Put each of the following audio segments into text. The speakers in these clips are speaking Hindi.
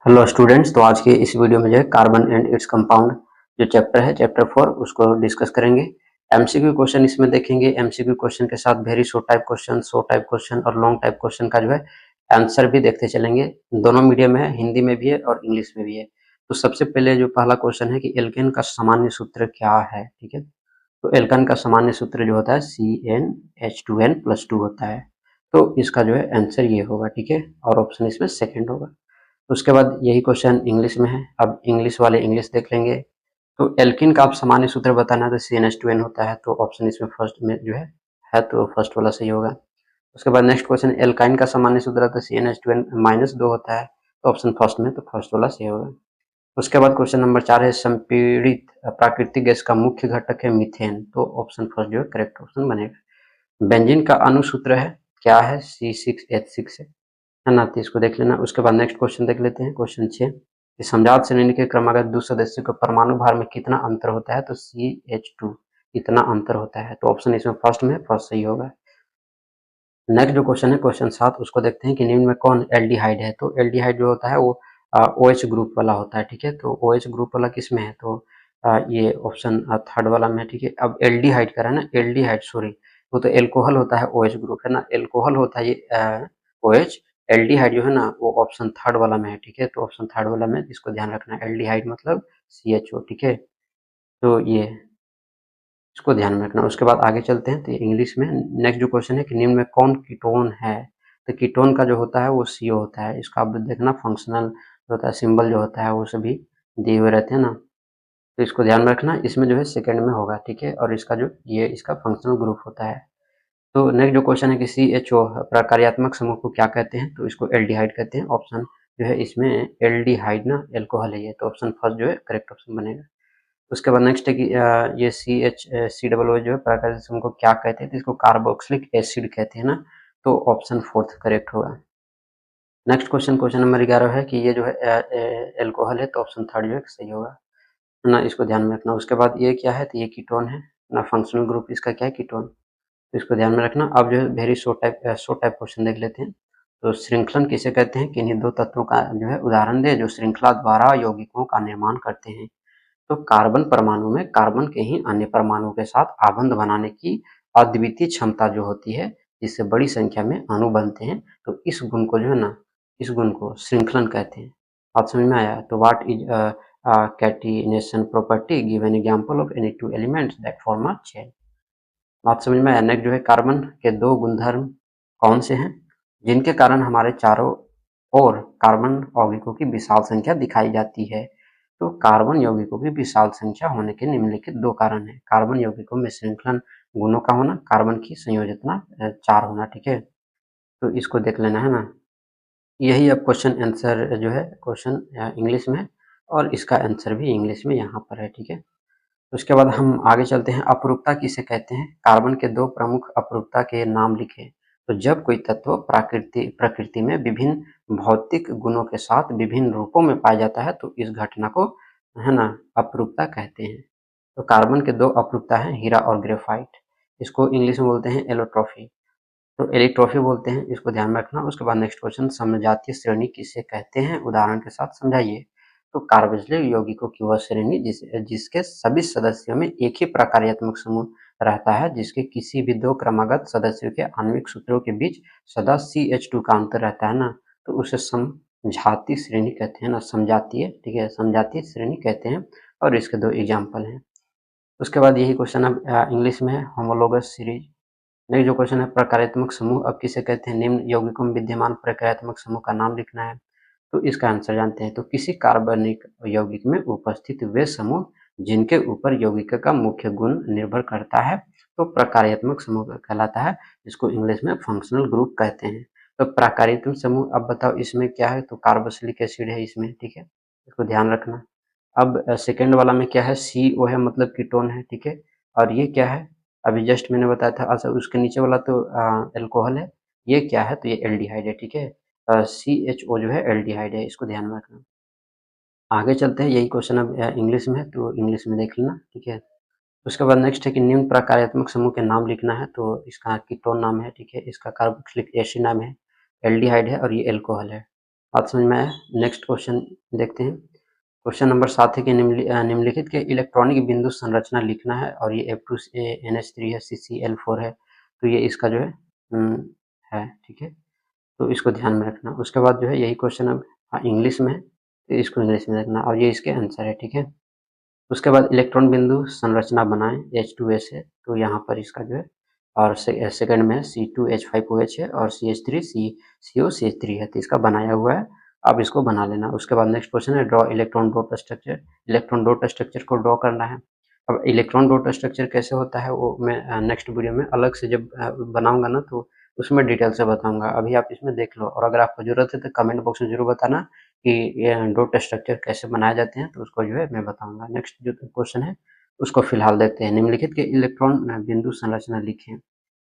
हेलो स्टूडेंट्स, तो आज के इस वीडियो में जो है कार्बन एंड इट्स कंपाउंड जो चैप्टर है चैप्टर 4 उसको डिस्कस करेंगे। एमसीक्यू क्वेश्चन इसमें देखेंगे। एमसीक्यू क्वेश्चन के साथ very short type question, short type question और लॉन्ग टाइप क्वेश्चन का जो है आंसर भी देखते चलेंगे। दोनों मीडियम है, हिंदी में भी है और इंग्लिश में भी है। तो सबसे पहले जो पहला क्वेश्चन है कि एल्केन का सामान्य सूत्र क्या है। ठीक है, तो एल्केन का सामान्य सूत्र जो होता है CnH2n+2 होता है। तो इसका जो है आंसर ये होगा। ठीक है, और ऑप्शन इसमें सेकंड होगा। उसके बाद यही क्वेश्चन इंग्लिश में है। अब इंग्लिश वाले इंग्लिश देख लेंगे। तो एल्किन का आप सामान्य सूत्र बताना है तो CnH2n होता है। तो ऑप्शन इसमें फर्स्ट में जो है तो फर्स्ट वाला सही होगा। उसके बाद नेक्स्ट क्वेश्चन एल्काइन का सामान्य सूत्र तो CnH2n-2 होता है। तो ऑप्शन फर्स्ट में तो फर्स्ट वाला सही होगा। उसके बाद क्वेश्चन नंबर 4 है संपीड़ित प्राकृतिक गैस का मुख्य घटक है मीथेन। तो ऑप्शन फर्स्ट जो है करेक्ट ऑप्शन बनेगा। बेंजीन का अणुसूत्र है क्या है, C6H6 है ना। तो इसको देख लेना। उसके बाद नेक्स्ट क्वेश्चन देख लेते हैं। क्वेश्चन 6 कि समजात श्रेणी के क्रमागत 2 सदस्यों के परमाणु भार में कितना अंतर होता है। तो CH2 इतना अंतर होता है। तो ऑप्शन इसमें फर्स्ट में फर्स्ट सही होगा। नेक्स्ट जो क्वेश्चन है क्वेश्चन 7 उसको देखते हैं कि निम्न में कौन एल्डिहाइड है। तो एल्डिहाइड जो होता है वो OH ग्रुप वाला होता है। ठीक है, तो OH ग्रुप वाला किस में है। तो ये ऑप्शन थर्ड वाला में है। ठीक है, अब एल्डिहाइड कर रहा है ना, एल्डिहाइड सॉरी, वो तो एल्कोहल होता है, OH ग्रुप है ना, एल्कोहल होता है ये OH। एल्डिहाइड जो है ना वो ऑप्शन थर्ड वाला में है। ठीक है, तो ऑप्शन थर्ड वाला में इसको ध्यान रखना है, एल्डिहाइड मतलब CHO। ठीक है, तो ये इसको ध्यान में रखना। उसके बाद आगे चलते हैं तो ये इंग्लिश में। नेक्स्ट जो क्वेश्चन है कि निम्न में कौन कीटोन है। तो कीटोन का जो होता है वो CO होता है। इसका आप देखना फंक्शनल जो होता है सिंबल जो होता है वो सभी दिए हुए रहते हैं ना। तो इसको ध्यान में रखना, इसमें जो है सेकंड में होगा। ठीक है, और इसका जो ये इसका फंक्शनल ग्रुप होता है। तो नेक्स्ट जो क्वेश्चन है कि CHO प्रकार्यात्मक समूह को क्या कहते हैं। तो इसको एल्डिहाइड कहते हैं। ऑप्शन जो है इसमें एल्डिहाइड ना एल्कोहल है ये, तो ऑप्शन फर्स्ट जो है करेक्ट ऑप्शन बनेगा। उसके बाद नेक्स्ट है कि ये CHCOO जो है प्राकृतिक समूह को क्या कहते हैं। तो इसको कार्बोक्सिलिक एसिड कहते हैं ना। तो ऑप्शन फोर्थ करेक्ट होगा। नेक्स्ट क्वेश्चन क्वेश्चन नंबर 11 है कि ये जो है एल्कोहल है। तो ऑप्शन थर्ड जो है सही होगा ना, इसको ध्यान में रखना। उसके बाद ये क्या है, तो ये कीटोन है ना, फंक्शनल ग्रुप इसका क्या है कीटोन। तो इसको ध्यान में रखना। अब जो है वेरी शॉर्ट टाइप क्वेश्चन देख लेते हैं। तो श्रृंखलन किसे कहते हैं, किन्हीं दो तत्वों का जो है उदाहरण दे जो श्रृंखला द्वारा यौगिकों का निर्माण करते हैं। तो कार्बन परमाणु में कार्बन के ही अन्य परमाणुओं के साथ आबंध बनाने की अद्वितीय क्षमता जो होती है, जिससे बड़ी संख्या में अणु बनते हैं। तो इस गुण को जो है ना, इस गुण को श्रृंखलन कहते हैं। बात समझ में आया। तो what is catenation property, give an example of any two elements that form a chain. बात समझ में आया। नेक्स्ट जो है कार्बन के दो गुणधर्म कौन से हैं जिनके कारण हमारे चारों ओर कार्बन यौगिकों की विशाल संख्या दिखाई जाती है। तो कार्बन यौगिकों की विशाल संख्या होने के निम्नलिखित दो कारण हैं। कार्बन यौगिकों में श्रृंखलन गुणों का होना, कार्बन की संयोजकता 4 होना। ठीक है, तो इसको देख लेना है ना। यही अब क्वेश्चन आंसर जो है क्वेश्चन इंग्लिश में है और इसका आंसर भी इंग्लिश में यहाँ पर है। ठीक है, उसके बाद हम आगे चलते हैं। अपरूपता किसे कहते हैं। कार्बन के दो प्रमुख अपरूपता के नाम लिखें। तो जब कोई तत्व प्रकृति में विभिन्न भौतिक गुणों के साथ विभिन्न रूपों में पाया जाता है तो इस घटना को है ना अपरूपता कहते हैं। तो कार्बन के दो अपरूपता हैं, हीरा और ग्रेफाइट। इसको इंग्लिश में बोलते हैं एलोट्रॉफी, तो एलिट्रॉफी बोलते हैं। इसको ध्यान में रखना। उसके बाद नेक्स्ट क्वेश्चन समजातीय श्रेणी किसे कहते हैं, उदाहरण के साथ समझाइए। तो कार्बोक्सिलिक यौगिकों की वह श्रेणी जिसके सभी सदस्यों में एक ही प्रकार्यात्मक समूह रहता है, जिसके किसी भी दो क्रमागत सदस्यों के आणविक सूत्रों के बीच सदा CH2 का अंतर रहता है ना, तो उसे समझाती श्रेणी कहते हैं ना, समझातीय। ठीक है, समझातीय श्रेणी कहते हैं और इसके दो एग्जाम्पल हैं। उसके बाद यही क्वेश्चन अब इंग्लिश में है, होमोलोगस सीरीज। नेक्स्ट जो क्वेश्चन है प्रकार्यात्मक समूह अब किसे कहते हैं, निम्न यौगिकों में विद्यमान प्रकार्यात्मक समूह का नाम लिखना है। तो इसका आंसर जानते हैं। तो किसी कार्बनिक यौगिक में उपस्थित वे समूह जिनके ऊपर यौगिक का मुख्य गुण निर्भर करता है तो प्रकार्यात्मक समूह कहलाता है, जिसको इंग्लिश में फंक्शनल ग्रुप कहते हैं। तो प्रकार्यात्मक समूह अब बताओ इसमें क्या है। तो कार्बोक्सिलिक एसिड है इसमें। ठीक है, इसको ध्यान रखना। अब सेकेंड वाला में क्या है, CO है मतलब कीटोन है। ठीक है, और ये क्या है अभी जस्ट मैंने बताया था। अच्छा, उसके नीचे वाला तो एल्कोहल है। ये क्या है, तो ये एल्डिहाइड है। ठीक है, CHO जो है एल्डिहाइड है, इसको ध्यान में रखना। आगे चलते हैं। यही क्वेश्चन अब इंग्लिश में है तो इंग्लिश में देख लेना। ठीक है, उसके बाद नेक्स्ट है कि निम्न प्रकार्यात्मक समूह के नाम लिखना है। तो इसका कीटोन नाम है। ठीक है, इसका कार्बोक्सिलिक एसिड नाम है, एल्डिहाइड है और ये एल्कोहल है। बात समझ में आया? नेक्स्ट क्वेश्चन देखते हैं। क्वेश्चन नंबर 7 है कि निम्नलिखित के इलेक्ट्रॉनिक बिंदु संरचना लिखना है और ये F2NH3 है, CCl4 है, तो ये इसका जो है है, ठीक है, तो इसको ध्यान में रखना। उसके बाद जो है यही क्वेश्चन अब इंग्लिश में है, तो इसको इंग्लिश में रखना और ये इसके आंसर है, ठीक है। उसके बाद इलेक्ट्रॉन बिंदु संरचना बनाएं, H2S है, तो यहाँ पर इसका जो है और सेकंड में C2H5OH है और CH3COCH3 है, तो इसका बनाया हुआ है, अब इसको बना लेना। उसके बाद नेक्स्ट क्वेश्चन है draw electron dot structure. Electron dot structure को ड्रॉ करना है। अब इलेक्ट्रॉन डॉट स्ट्रक्चर कैसे होता है वो मैं नेक्स्ट वीडियो में अलग से जब बनाऊंगा ना तो उसमें डिटेल से बताऊंगा। अभी आप इसमें देख लो और अगर आपको जरूरत है तो कमेंट बॉक्स में जरूर बताना कि ये डॉट स्ट्रक्चर कैसे बनाए जाते हैं, तो उसको जो है मैं बताऊंगा। नेक्स्ट जो क्वेश्चन है उसको फिलहाल देखते हैं। निम्नलिखित के इलेक्ट्रॉन बिंदु संरचना लिखें,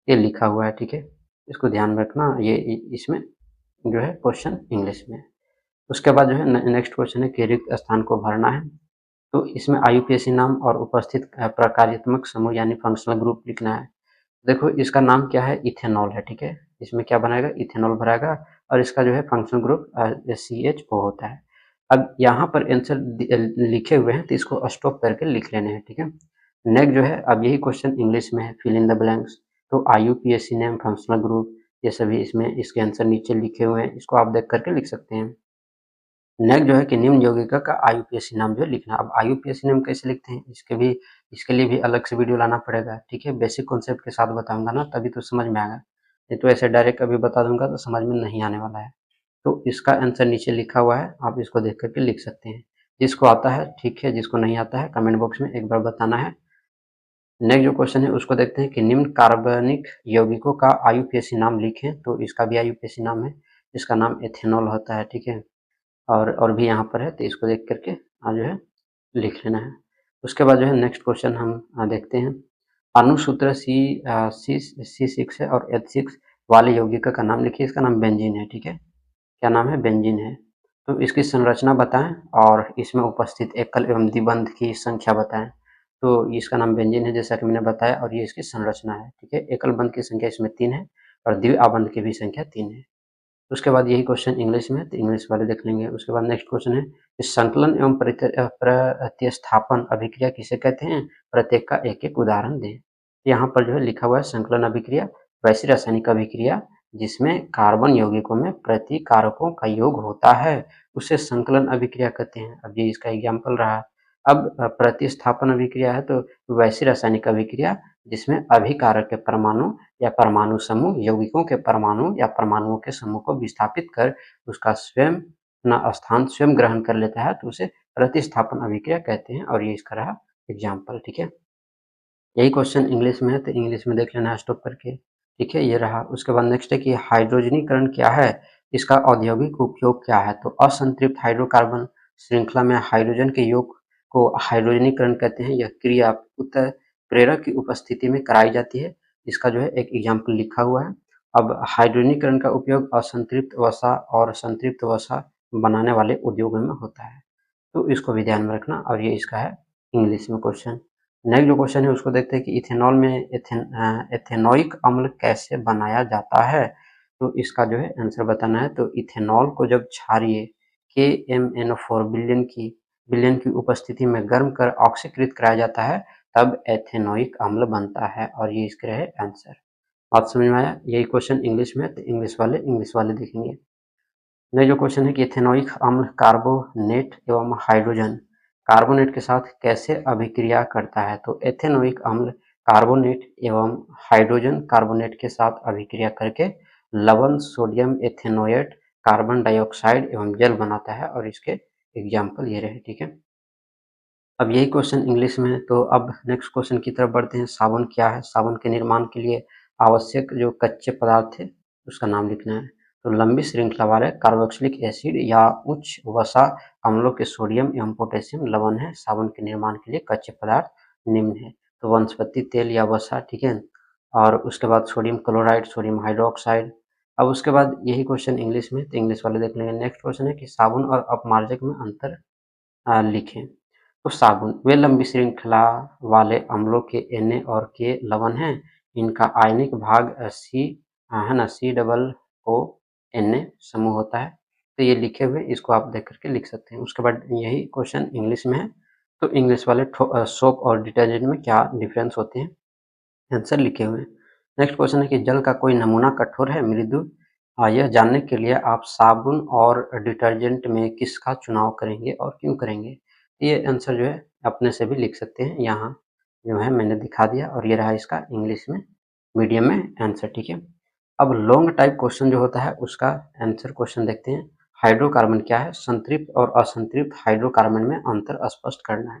ये लिखा हुआ है, ठीक है, इसको ध्यान में रखना। ये इसमें जो है क्वेश्चन इंग्लिश में। उसके बाद जो है नेक्स्ट क्वेश्चन है कि रिक्त स्थान को भरना है, तो इसमें IUPAC नाम और उपस्थित प्रकार्यात्मक समूह यानी फंक्शनल ग्रुप लिखना है। देखो इसका नाम क्या है, इथेनॉल है, ठीक है, इसमें क्या बनाएगा, इथेनॉल भराएगा और इसका जो है फंक्शनल ग्रुप CHO होता है। अब यहाँ पर आंसर लिखे हुए हैं तो इसको स्टॉप करके लिख लेने हैं, ठीक है। नेक्स्ट जो है अब यही क्वेश्चन इंग्लिश में है, फिल इन द ब्लैंक्स, तो IUPAC नेम, फंक्शनल ग्रुप, ये सभी इसमें इसके आंसर नीचे लिखे हुए हैं, इसको आप देख करके लिख सकते हैं। नेक्स्ट जो है कि निम्न यौगिका का IUPAC नाम जो है लिखना। अब IUPAC नाम कैसे लिखते हैं इसके लिए भी अलग से वीडियो लाना पड़ेगा, ठीक है, बेसिक कॉन्सेप्ट के साथ बताऊंगा ना तभी तो समझ में आएगा, नहीं तो ऐसे डायरेक्ट अभी बता दूंगा तो समझ में नहीं आने वाला है। तो इसका आंसर नीचे लिखा हुआ है, आप इसको देख करके लिख सकते हैं। जिसको आता है ठीक है, जिसको नहीं आता है कमेंट बॉक्स में एक बार बताना है। नेक्स्ट जो क्वेश्चन है उसको देखते हैं कि निम्न कार्बनिक यौगिकों का IUPAC नाम लिखें, तो इसका भी IUPAC नाम है, इसका नाम एथेनॉल होता है, ठीक है, और भी यहाँ पर है तो इसको देख करके जो है लिख लेना है। उसके बाद जो है नेक्स्ट क्वेश्चन हम देखते हैं। अणुसूत्र C6 है और H6 वाले यौगिक का नाम लिखिए, इसका नाम बेंजीन है, ठीक है, क्या नाम है, बेंजीन है। तो इसकी संरचना बताएं और इसमें उपस्थित एकल एवं द्विबंध की संख्या बताएं। तो इसका नाम बेंजीन है जैसा कि मैंने बताया और ये इसकी संरचना है, ठीक है, एकल बंध की संख्या इसमें 3 है और द्विआबंध की भी संख्या 3 है। उसके बाद यही क्वेश्चन इंग्लिश में, तो इंग्लिश वाले देख लेंगे। उसके बाद नेक्स्ट क्वेश्चन है कि संकलन एवं प्रतिस्थापन अभिक्रिया किसे कहते हैं, प्रत्येक का एक एक उदाहरण दें। यहाँ पर जो है लिखा हुआ है संकलन अभिक्रिया वैसी रासायनिक अभिक्रिया जिसमें कार्बन यौगिकों में प्रतिकारकों का योग होता है उसे संकलन अभिक्रिया कहते हैं। अब ये इसका एग्जाम्पल रहा। अब प्रतिस्थापन अभिक्रिया है तो वैसी रासायनिक अभिक्रिया जिसमें अभिकारक के परमाणु या परमाणु समूह यौगिकों के परमाणु या परमाणुओं के समूह को विस्थापित कर उसका स्वयं अपना स्थान स्वयं ग्रहण कर लेता है, तो उसे प्रतिस्थापन अभिक्रिया कहते हैं और ये इसका रहा एग्जाम्पल, ठीक है। यही क्वेश्चन इंग्लिश में है तो इंग्लिश में देख लेना है स्टॉप करके, ठीक है, ये रहा। उसके बाद नेक्स्ट है कि हाइड्रोजनीकरण क्या है, इसका औद्योगिक उपयोग क्या है, तो असंतृप्त हाइड्रोकार्बन श्रृंखला में हाइड्रोजन के योग को हाइड्रोजनीकरण कहते हैं। यह क्रिया उत्तर प्रेरक की उपस्थिति में कराई जाती है, इसका जो है एक एग्जाम्पल लिखा हुआ है। अब हाइड्रोजनीकरण का उपयोग असंतृप्त वसा और संतृप्त वसा बनाने वाले उद्योगों में होता है, तो इसको भी ध्यान में रखना और ये इसका है इंग्लिश में क्वेश्चन। नेक्स्ट जो क्वेश्चन है उसको देखते हैं कि इथेनॉल में एथेनोइक अम्ल कैसे बनाया जाता है, तो इसका जो है आंसर बताना है। तो इथेनॉल को जब क्षारीय KMnO4 बिलियन की उपस्थिति में गर्म कर ऑक्सीकृत कराया जाता है तब एथेनोइक अम्ल बनता है और ये इसके रहे आंसर। बात समझ में आया? यही क्वेश्चन इंग्लिश में, तो इंग्लिश वाले देखेंगे। नेक्स्ट जो क्वेश्चन है कि इथेनोइक अम्ल कार्बोनेट एवं हाइड्रोजन कार्बोनेट के साथ कैसे अभिक्रिया करता है, तो एथेनोइक अम्ल कार्बोनेट एवं हाइड्रोजन कार्बोनेट के साथ अभिक्रिया करके लवण सोडियम एथेनोएट कार्बन डाइऑक्साइड एवं जल बनाता है और इसके एग्जाम्पल ये रहे, ठीक है। अब यही क्वेश्चन इंग्लिश में है, तो अब नेक्स्ट क्वेश्चन की तरफ बढ़ते हैं। साबुन क्या है, साबुन के निर्माण के लिए आवश्यक जो कच्चे पदार्थ थे उसका नाम लिखना है। तो लंबी श्रृंखला वाले कार्बोक्सिलिक एसिड या उच्च वसा अम्लों के सोडियम एवं पोटेशियम लवण है साबुन के निर्माण के लिए कच्चे पदार्थ निम्न है। तो वनस्पति तेल या वसा, ठीक है, और उसके बाद सोडियम क्लोराइड, सोडियम हाइड्रोक्साइड। अब उसके बाद यही क्वेश्चन इंग्लिश में, तो इंग्लिश वाले देख लेंगे। नेक्स्ट क्वेश्चन है कि साबुन और अपमार्जक में अंतर लिखें। तो साबुन वे लंबी श्रृंखला वाले अम्लों के Na और K लवण हैं, इनका आयनिक भाग C है ना, C डबल O Na समूह होता है। तो ये लिखे हुए इसको आप देख करके लिख सकते हैं। उसके बाद यही क्वेश्चन इंग्लिश में है, तो इंग्लिश वाले सोप और डिटर्जेंट में क्या डिफरेंस होते हैं, आंसर लिखे हुए हैं। नेक्स्ट क्वेश्चन है कि जल का कोई नमूना कठोर है, मृदु? यह जानने के लिए आप साबुन और डिटर्जेंट में किसका चुनाव करेंगे और क्यों करेंगे? ये आंसर जो है अपने से भी लिख सकते हैं, यहाँ जो है मैंने दिखा दिया और ये रहा इसका इंग्लिश में मीडियम में आंसर, ठीक है। अब लॉन्ग टाइप क्वेश्चन जो होता है उसका आंसर क्वेश्चन देखते हैं। हाइड्रोकार्बन क्या है? संतृप्त और असंतृप्त हाइड्रोकार्बन में अंतर स्पष्ट करना है।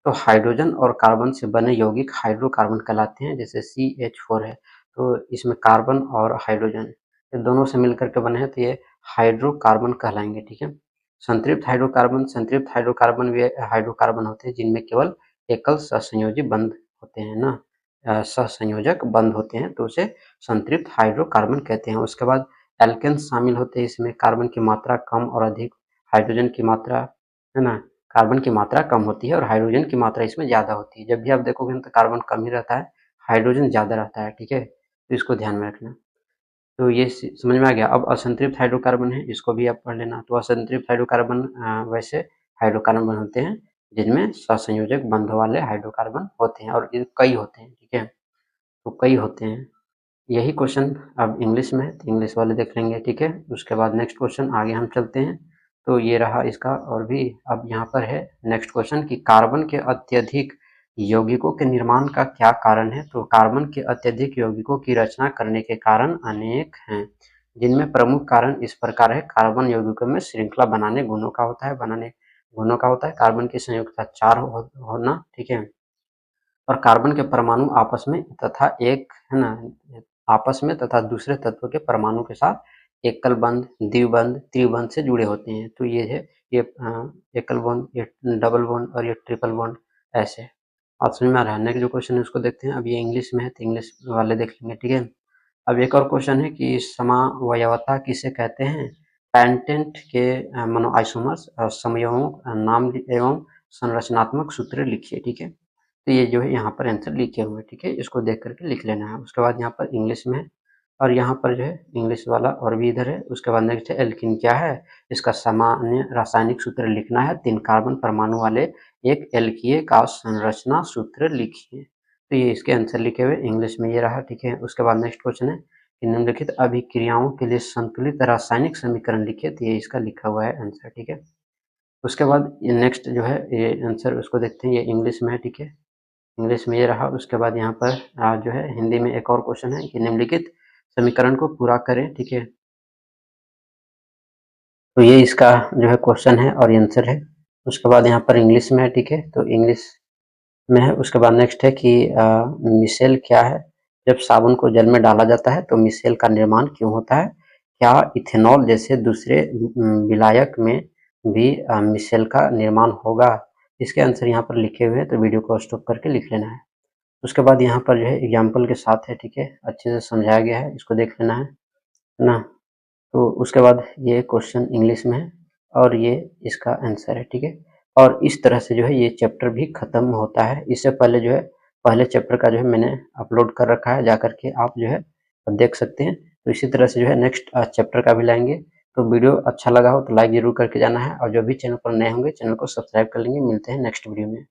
तो हाइड्रोजन और कार्बन से बने यौगिक हाइड्रोकार्बन कहलाते हैं, जैसे CH4 है, तो इसमें कार्बन और हाइड्रोजन ये दोनों से मिलकर के बने हैं, तो ये हाइड्रोकार्बन कहलाएंगे, ठीक है। संतृप्त हाइड्रोकार्बन वे हाइड्रोकार्बन होते हैं जिनमें केवल एकल सहसंयोजी बंध होते हैं ना, सहसंयोजक बंध होते हैं, तो उसे संतृप्त हाइड्रोकार्बन कहते हैं। उसके बाद एल्केन्स शामिल होते हैं, इसमें कार्बन की मात्रा कम और अधिक, हाइड्रोजन की मात्रा है ना, कार्बन की मात्रा कम होती है और हाइड्रोजन की मात्रा इसमें ज़्यादा होती है। जब भी आप देखोगे तो कार्बन कम ही रहता है, हाइड्रोजन ज़्यादा रहता है, ठीक है, तो इसको ध्यान में रखना। तो ये समझ में आ गया। अब असंतृप्त हाइड्रोकार्बन है, इसको भी आप पढ़ लेना। तो असंतृप्त हाइड्रोकार्बन वैसे हाइड्रोकार्बन होते हैं जिनमें सहसंयोजक बंधों वाले हाइड्रोकार्बन होते हैं और ये कई होते हैं, ठीक है, तो कई होते हैं। यही क्वेश्चन अब इंग्लिश में है, तो इंग्लिश वाले देख लेंगे, ठीक है। उसके बाद नेक्स्ट क्वेश्चन आगे हम चलते हैं। तो ये रहा इसका, और भी अब यहाँ पर है नेक्स्ट क्वेश्चन कि कार्बन के अत्यधिक यौगिकों के निर्माण का क्या कारण है? तो कार्बन के अत्यधिक यौगिकों की रचना करने के कारण अनेक हैं, जिनमें प्रमुख कारण इस प्रकार है। कार्बन यौगिकों में श्रृंखला बनाने गुणों का होता है, कार्बन की संयुक्तता 4 होना, ठीक है, और कार्बन के परमाणु आपस में तथा एक है ना, आपस में तथा दूसरे तत्व के परमाणु के साथ एकल बंध, द्विबंध, त्रिबंध से जुड़े होते हैं। तो ये है, ये एकल बॉन्ड, ये डबल बॉन्ड और ये ट्रिपल बॉन्ड, ऐसे आप समझ में आ रहा है। नेक्स्ट जो क्वेश्चन है उसको देखते हैं। अब ये इंग्लिश में है तो इंग्लिश वाले देख लेंगे, ठीक है। अब एक और क्वेश्चन है कि समावयवता किसे कहते हैं? पेंटेंट के मोनोआइसोमर्स समयों नाम एवं संरचनात्मक सूत्र लिखिए, ठीक है। तो ये जो है यहाँ पर आंसर लिखे हुए हैं, ठीक है, इसको देख करके लिख लेना है। उसके बाद यहाँ पर इंग्लिश में है और यहाँ पर जो है इंग्लिश वाला और भी इधर है। उसके बाद नेक्स्ट है एल्कीन क्या है, इसका सामान्य रासायनिक सूत्र लिखना है। 3 कार्बन परमाणु वाले एक एल्कीय का संरचना सूत्र लिखिए। तो ये इसके आंसर लिखे हुए इंग्लिश में ये रहा, ठीक है। उसके बाद नेक्स्ट क्वेश्चन है कि निम्नलिखित अभिक्रियाओं के लिए संतुलित रासायनिक समीकरण लिखिए। तो ये इसका लिखा हुआ है आंसर, ठीक है। उसके बाद नेक्स्ट जो है ये आंसर उसको देखते हैं, ये इंग्लिश में है, ठीक है, इंग्लिश में ये रहा। उसके बाद यहाँ पर जो है हिंदी में एक और क्वेश्चन है कि निम्नलिखित समीकरण को पूरा करें, ठीक है। तो ये इसका जो है क्वेश्चन है और आंसर है। उसके बाद यहाँ पर इंग्लिश में है, ठीक है, तो इंग्लिश में है। उसके बाद नेक्स्ट है कि मिसेल क्या है? जब साबुन को जल में डाला जाता है तो मिसेल का निर्माण क्यों होता है? क्या इथेनॉल जैसे दूसरे विलायक में भी मिसेल का निर्माण होगा? इसके आंसर यहाँ पर लिखे हुए हैं, तो वीडियो को स्टॉप करके लिख लेना है। उसके बाद यहाँ पर जो है एग्जाम्पल के साथ है, ठीक है, अच्छे से समझाया गया है, इसको देख लेना है ना। तो उसके बाद ये क्वेश्चन इंग्लिश में है और ये इसका आंसर है, ठीक है। और इस तरह से जो है ये चैप्टर भी खत्म होता है। इससे पहले जो है पहले चैप्टर का जो है मैंने अपलोड कर रखा है, जा करके आप जो है देख सकते हैं। तो इसी तरह से जो है नेक्स्ट चैप्टर का भी लाएंगे। तो वीडियो अच्छा लगा हो तो लाइक जरूर करके जाना है, और जो भी चैनल पर नए होंगे चैनल को सब्सक्राइब कर लेंगे। मिलते हैं नेक्स्ट वीडियो में।